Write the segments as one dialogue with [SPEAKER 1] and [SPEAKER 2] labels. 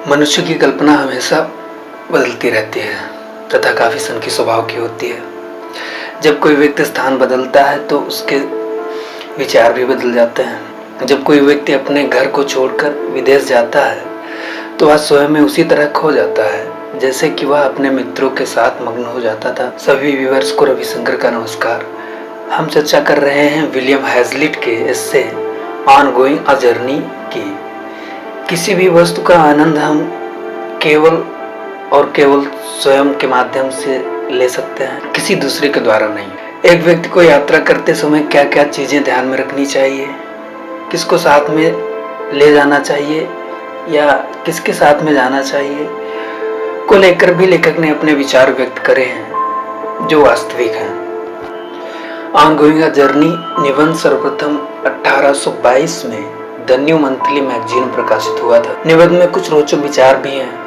[SPEAKER 1] मनुष्य की कल्पना हमेशा बदलती रहती है तथा काफ़ी सनकी स्वभाव की होती है। जब कोई व्यक्ति स्थान बदलता है तो उसके विचार भी बदल जाते हैं। जब कोई व्यक्ति अपने घर को छोड़कर विदेश जाता है तो वह स्वयं में उसी तरह खो जाता है जैसे कि वह अपने मित्रों के साथ मग्न हो जाता था। सभी व्यूअर्स को रविशंकर का नमस्कार। हम चर्चा कर रहे हैं विलियम हैज़लिट के एस्से ऑन गोइंग अ जर्नी की। किसी भी वस्तु का आनंद हम केवल और केवल स्वयं के माध्यम से ले सकते हैं, किसी दूसरे के द्वारा नहीं। एक व्यक्ति को यात्रा करते समय क्या क्या चीज़ें ध्यान में रखनी चाहिए, किसको साथ में ले जाना चाहिए या किसके साथ में जाना चाहिए को लेकर भी लेखक ने अपने विचार व्यक्त करे हैं जो वास्तविक हैं। ऑन गोइंग अ जर्नी निबंध सर्वप्रथम 1822 में द न्यू मंथली मैगजीन प्रकाशित हुआ था। निबंध में कुछ रोचक विचार भी हैं।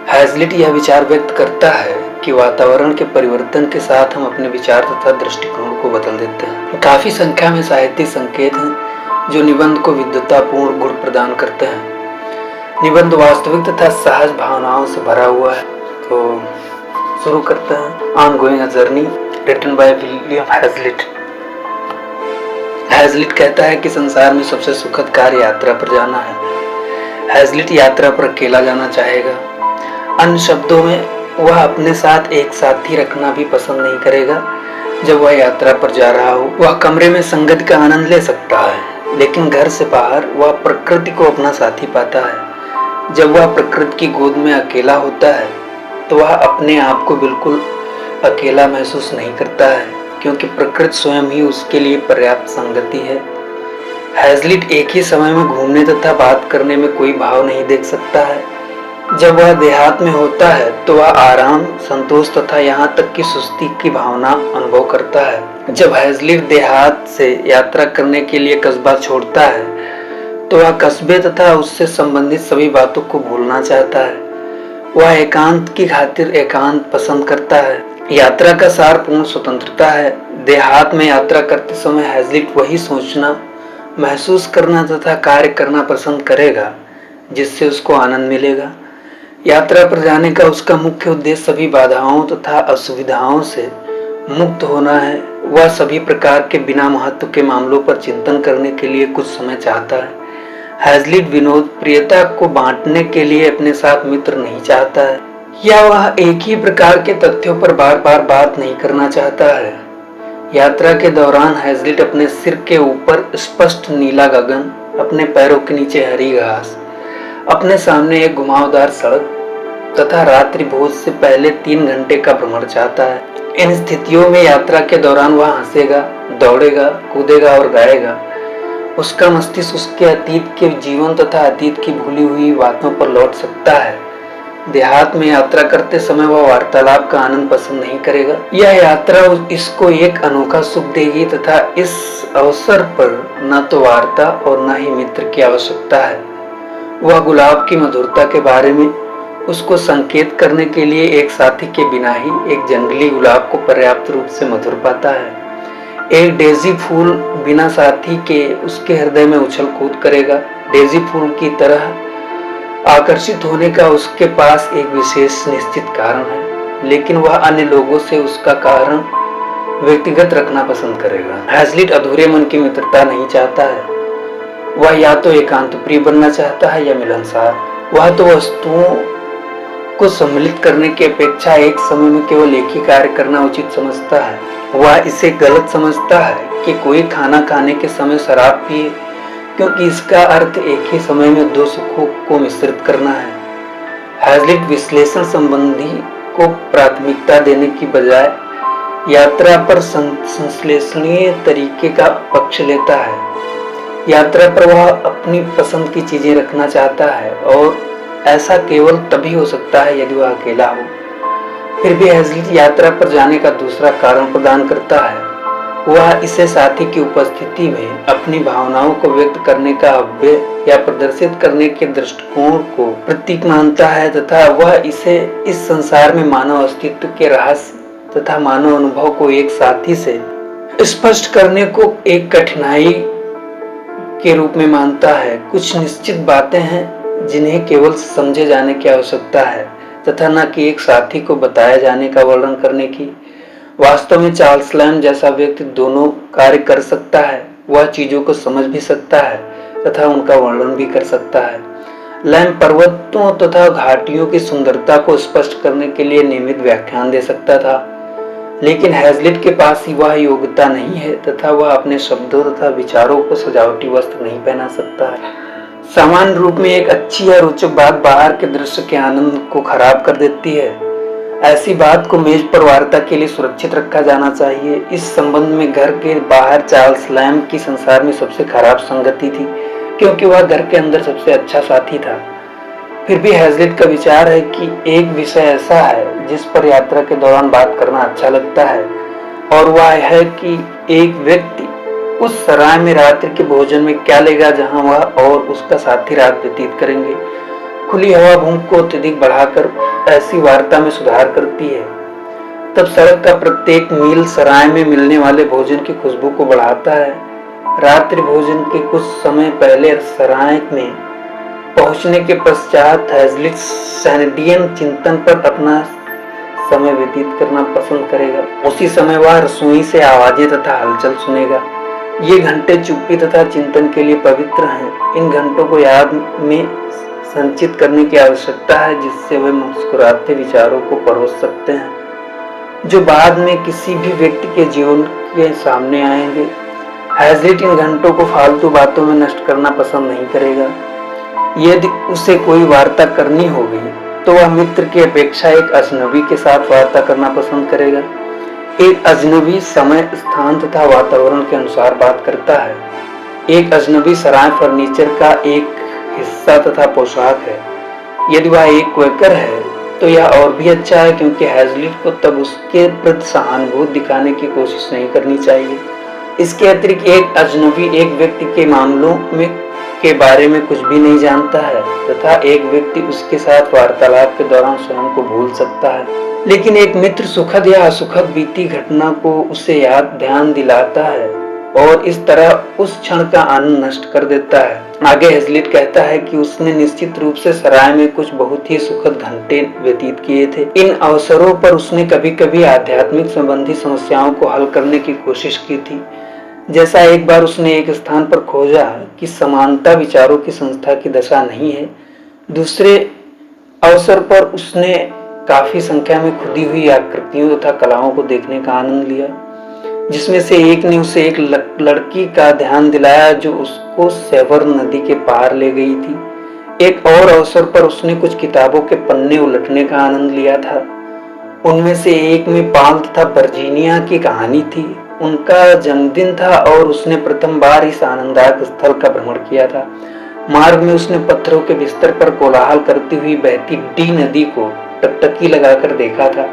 [SPEAKER 1] हैज़लिट यह विचार व्यक्त करता है कि वातावरण के परिवर्तन के साथ हम अपने विचार तथा दृष्टिकोण को बदल देते हैं। काफी संख्या में साहित्यिक संकेत हैं जो निबंध को विद्वतापूर्ण गुण प्रदान करते हैं। निबंध वास्तविक तथा सहज भावनाओं से भरा हुआ है। तो शुरू करते हैं। On going a journey written by William Hazlitt. Hazlitt कहता है कि संसार में सबसे सुखद कार्य यात्रा पर जाना है। हैज़लिट यात्रा पर अकेला जाना चाहेगा। अन्य शब्दों में वह अपने साथ एक साथी रखना भी पसंद नहीं करेगा। जब वह यात्रा पर जा रहा हो वह कमरे में संगति का आनंद ले सकता है, लेकिन घर से बाहर वह प्रकृति को अपना साथी पाता है। जब वह प्रकृति की गोद में अकेला होता है तो वह अपने आप को बिल्कुल अकेला महसूस नहीं करता है, क्योंकि प्रकृति स्वयं ही उसके लिए पर्याप्त संगति है। हैज़लिट एक ही समय में घूमने तथा बात करने में कोई भाव नहीं देख सकता है। जब वह देहात में होता है तो वह आराम, संतोष तथा यहाँ तक कि सुस्ती की भावना अनुभव करता है। जब हैज़लिट देहात से यात्रा करने के लिए कस्बा छोड़ता है तो वह कस्बे तथा उससे संबंधित सभी बातों को भूलना चाहता है। वह एकांत की खातिर एकांत पसंद करता है। यात्रा का सार पूर्ण स्वतंत्रता है। देहात में यात्रा करते समय हैज़लिट वही सोचना, महसूस करना तथा कार्य करना पसंद करेगा जिससे उसको आनंद मिलेगा। यात्रा पर जाने का उसका मुख्य उद्देश्य सभी बाधाओं तथा असुविधाओं से मुक्त होना है। वह सभी प्रकार के बिना महत्व के मामलों पर चिंतन करने के लिए कुछ समय चाहता है। हैज़लिट विनोद प्रियता को बांटने के लिए अपने साथ मित्र नहीं चाहता है, या वह एक ही प्रकार के तथ्यों पर बार बार बात नहीं करना चाहता है। यात्रा के दौरान हैज़लिट अपने सिर के ऊपर स्पष्ट नीला गगन, अपने पैरों के नीचे हरी घास, अपने सामने एक घुमावदार सड़क तथा रात्रि भोज से पहले 3 घंटे का भ्रमण चाहता है। इन स्थितियों में यात्रा के दौरान वह हंसेगा, दौड़ेगा, कूदेगा और गाएगा। उसका मस्तिष्क उसके अतीत के जीवन तथा अतीत की भूली हुई बातों पर लौट सकता है। देहात में यात्रा करते समय वह वार्तालाप का आनंद पसंद नहीं करेगा। यह यात्रा इसको एक अनोखा सुख देगी तथा इस अवसर पर न तो वार्ता और न ही मित्र की आवश्यकता है। वह गुलाब की मधुरता के बारे में उसको संकेत करने के लिए एक साथी के बिना ही एक जंगली गुलाब को पर्याप्त रूप से मधुर पाता है। एक डेजी फूल बिना साथी के उसके हृदय में उछल कूद करेगा। डेजी फूल की तरह आकर्षित होने का उसके पास एक विशेष निश्चित कारण है, लेकिन वह अन्य लोगों से उसका कारण व्यक्तिगत रखना पसंद करेगा। हैज़लिट अधूरे मन की मित्रता नहीं चाहता है। वह या तो एकांत प्रिय बनना चाहता है या मिलनसार। वह तो वस्तुओं को सम्मिलित करने की अपेक्षा एक समय में केवल एक ही कार्य करना उचित समझता है। वह इसे गलत समझता है कि कोई खाना खाने के समय शराब पिए, क्योंकि इसका अर्थ एक ही समय में 2 सुखों को मिश्रित करना है। हैज़लिट विश्लेषण संबंधी को प्राथमिकता देने की बजाय यात्रा पर संश्लेषणीय तरीके का पक्ष लेता है। यात्रा पर वह अपनी पसंद की चीजें रखना चाहता है और ऐसा केवल तभी हो सकता है यदि वह अकेला हो। फिर भी हैज़लिट यात्रा पर जाने का दूसरा कारण प्रदान करता है। वह इसे साथी की उपस्थिति में अपनी भावनाओं को व्यक्त करने का अव्यय या प्रदर्शित करने के दृष्टिकोण को प्रतीक मानता है तथा वह इसे इस संसार में मानव अस्तित्व के रहस्य तथा मानव अनुभव को एक साथी से स्पष्ट करने को एक कठिनाई के रूप में मानता है। कुछ निश्चित बातें हैं जिन्हें केवल समझे जाने की आवश्यकता है तथा न कि एक साथी को बताए जाने का वर्णन करने की। वास्तव में चार्ल्स लैम्ब जैसा व्यक्ति दोनों कार्य कर सकता है। वह चीजों को समझ भी सकता है तथा उनका वर्णन भी कर सकता है। लैम्ब पर्वतों तथा घाटियों की सुंदरता को स्पष्ट करने के लिए नियमित व्याख्यान दे सकता था, लेकिन हैजलिट के पास ही वह योग्यता नहीं है तथा वह अपने शब्दों तथा विचारों को सजावटी वस्त्र नहीं पहना सकता है। सामान्य रूप में एक अच्छी या रोचक बात बाहर के दृश्य के आनंद को खराब कर देती है। ऐसी बात को मेज पर वार्ता के लिए सुरक्षित रखा जाना चाहिए। इस संबंध में घर के बाहर चार्ल्स लैम्ब की संसार में सबसे खराब संगति थी, क्योंकि वह घर के अंदर सबसे अच्छा साथी था। फिर भी हैजलिट का विचार है कि एक विषय ऐसा है जिस पर यात्रा के दौरान बात करना अच्छा लगता है, और वह है कि एक व्यक्ति उस सराय में रात्रि के भोजन में क्या लेगा जहां वह और उसका साथी रात व्यतीत करेंगे। खुली हवा भूख को अत्यधिक बढ़ाकर ऐसी वार्ता में सुधार करती है। तब सड़क का प्रत्येक मील सराय में मिलने वाले भोजन की खुशबू को बढ़ाता है। रात्रि भोजन के कुछ समय पहले सराय में पहुंचने के पश्चात हैजलिट सैनेडियन चिंतन पर अपना समय व्यतीत करना पसंद करेगा। उसी समय वह रसोई से आवाजें तथा हलचल सुनेगा। ये घंटे चुप्पी तथा चिंतन के लिए पवित्र हैं। इन घंटों को याद में संचित करने की आवश्यकता है, जिससे वे मुस्कुराते विचारों को परोस सकते हैं जो बाद में किसी भी व्यक्ति के जीवन के सामने आएंगे। हैजलिट इन घंटों को फालतू बातों में नष्ट करना पसंद नहीं करेगा। यदि उसे कोई वार्ता करनी होगी तो वह मित्र की अपेक्षा एक अजनबी के साथ वार्ता करना पसंद करेगा। एक अजनबी समय, स्थान तथा वातावरण के अनुसार बात करता है। एक अजनबी सराय फर्नीचर का एक हिस्सा तथा पोशाक है। यदि वह एक क्वेकर है तो यह और भी अच्छा है, क्योंकि हैजलिट को तब उसके प्रति सहानुभूति दिखाने की कोशिश नहीं करनी चाहिए। इसके अतिरिक्त एक अजनबी एक व्यक्ति के मामलों में के बारे में कुछ भी नहीं जानता है तथा एक व्यक्ति उसके साथ वार्तालाप के दौरान स्वयं को भूल सकता है, लेकिन एक मित्र सुखद या असुखद बीती घटना को उसे याद ध्यान दिलाता है और इस तरह उस क्षण का आनंद नष्ट कर देता है। आगे हैजलिट कहता है कि उसने निश्चित रूप से सराय में कुछ बहुत ही सुखद घंटे व्यतीत किए थे। इन अवसरों पर उसने कभी कभी आध्यात्मिक संबंधी समस्याओं को हल करने की कोशिश की थी। जैसा एक बार उसने एक स्थान पर खोजा कि समानता विचारों की संस्था की दशा नहीं है। दूसरे अवसर पर उसने काफी संख्या में खुदी हुई आकृतियों तथा कलाओं को देखने का आनंद लिया, जिसमें से एक ने उसे एक लड़की का ध्यान दिलाया जो उसको सेवर नदी के पार ले गई थी। एक और अवसर पर उसने कुछ किताबों के पन्ने उलटने का आनंद लिया था। उनमें से एक में पॉल तथा वर्जीनिया की कहानी थी। उनका जन्मदिन था और उसने प्रथम बार इस आनंददायक स्थल का भ्रमण किया था। मार्ग में उसने पत्थरों के बिस्तर पर कोलाहल करती हुई बहती डी नदी को टकटकी लगाकर देखा था।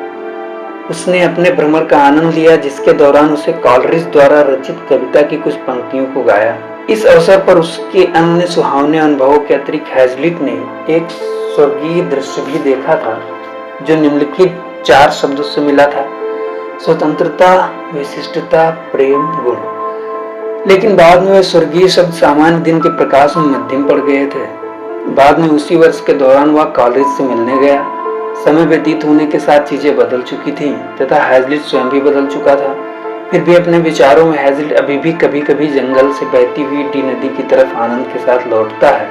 [SPEAKER 1] उसने अपने भ्रमण का आनंद लिया, जिसके दौरान उसे कॉलरिज द्वारा रचित कविता की कुछ पंक्तियों को गाया। इस अवसर पर उसके अन्य सुहावने अनुभवों के अतिरिक्त हैजलिट ने एक स्वर्गीय दृश्य भी देखा था, जो निम्नलिखित 4 शब्दों से मिला था: स्वतंत्रता, विशिष्टता, प्रेम, गुण। लेकिन बाद में वे स्वर्गीय शब्द सामान्य दिन के प्रकाश में मध्यम पड़ गए थे। बाद में उसी वर्ष के दौरान वह कॉलरिज से मिलने गया। समय व्यतीत होने के साथ चीजें बदल चुकी थीं तथा हैजलिट स्वयं भी बदल चुका था। फिर भी अपने विचारों में हैजलिट अभी भी कभी कभी जंगल से बहती हुई डी नदी की तरफ आनंद के साथ लौटता है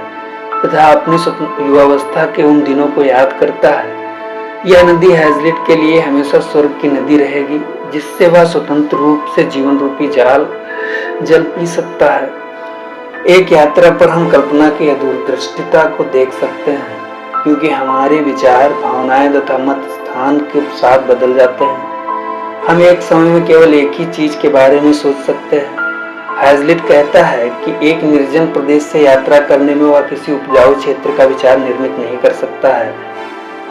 [SPEAKER 1] तथा अपनी युवावस्था के उन दिनों को याद करता है। यह नदी हैजलिट के लिए हमेशा स्वर्ग की नदी रहेगी, जिससे वह स्वतंत्र रूप से जीवन रूपी जल पी सकता है। एक यात्रा पर हम कल्पना की अदूरदृष्टिता को देख सकते हैं, क्योंकि हमारे विचार, भावनाएं तथा मत स्थान के साथ बदल जाते हैं। हम एक समय में केवल एक ही चीज के बारे में सोच सकते हैं। हैजलिट कहता है कि एक निर्जन प्रदेश से यात्रा करने में वह किसी उपजाऊ क्षेत्र का विचार निर्मित नहीं कर सकता है।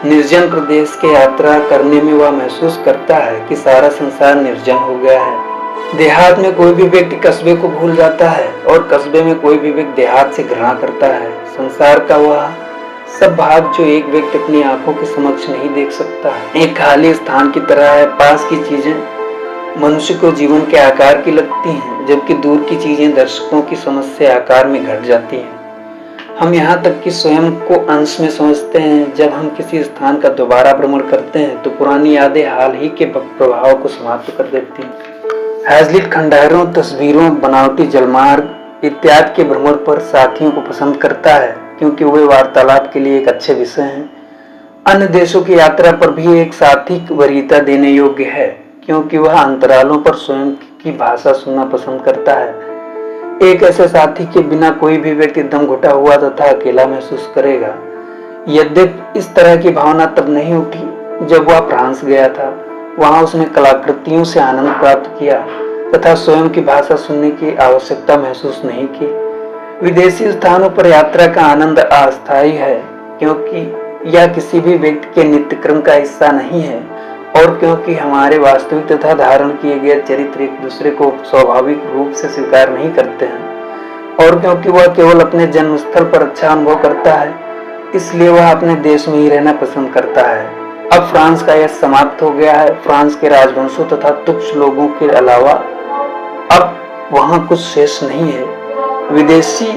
[SPEAKER 1] निर्जन प्रदेश के यात्रा करने में वह महसूस करता है कि सारा संसार निर्जन हो गया है। देहात में कोई भी व्यक्ति कस्बे को भूल जाता है और कस्बे में कोई भी व्यक्ति देहात से घृणा करता है। संसार का वह सब भाग जो एक व्यक्ति अपनी आंखों के समक्ष नहीं देख सकता है, एक खाली स्थान की तरह है। पास की चीजें मनुष्य को जीवन के आकार की लगती हैं, जबकि दूर की चीजें दर्शकों की समझ से आकार में घट जाती हैं। हम यहाँ तक कि स्वयं को अंश में समझते हैं। जब हम किसी स्थान का दोबारा भ्रमण करते हैं तो पुरानी यादें हाल ही के प्रभाव को समाप्त कर देती हैं। हैज़लिट खंडहरों, तस्वीरों, बनावटी जलमार्ग इत्यादि के भ्रमण पर साथियों को पसंद करता है क्योंकि वे वार्तालाप के लिए एक अच्छे विषय हैं। अन्य देशों की यात्रा पर भी एक साथी वरीयता देने योग्य है क्योंकि वह अंतरालों पर स्वयं की भाषा सुनना पसंद करता है। एक ऐसे साथी के बिना कोई भी व्यक्ति दम घुटा हुआ तथा अकेला महसूस करेगा। यद्यपि इस तरह की भावना तब नहीं उठी जब वह फ्रांस गया था। वहां उसने कलाकृतियों से आनंद प्राप्त किया तथा स्वयं की भाषा सुनने की आवश्यकता महसूस नहीं की। विदेशी स्थानों पर यात्रा का आनंद अस्थायी है क्योंकि यह किसी भी व्यक्ति के नित्यक्रम का हिस्सा नहीं है और क्योंकि हमारे वास्तविक तथा धारण किए गए चरित्र एक दूसरे को स्वाभाविक रूप से स्वीकार नहीं करते हैं और क्योंकि वह केवल अपने जन्मस्थल पर अच्छा अनुभव करता है, इसलिए वह अपने देश में ही रहना पसंद करता है। अब फ्रांस का यह समाप्त हो गया है। फ्रांस के राजवंशों तथा तुच्छ लोगों के अलावा अब वहां कुछ शेष नहीं है। विदेशी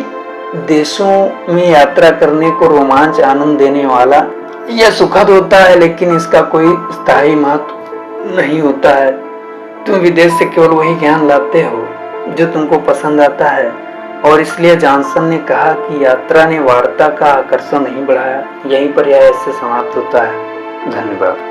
[SPEAKER 1] देशों में यात्रा करने को रोमांच आनंद देने वाला यह सुखद होता है, लेकिन इसका कोई स्थायी महत्व नहीं होता है। तुम विदेश से केवल वही ज्ञान लाते हो जो तुमको पसंद आता है और इसलिए जॉनसन ने कहा कि यात्रा ने वार्ता का आकर्षण नहीं बढ़ाया। यहीं पर यह ऐसे समाप्त होता है। धन्यवाद।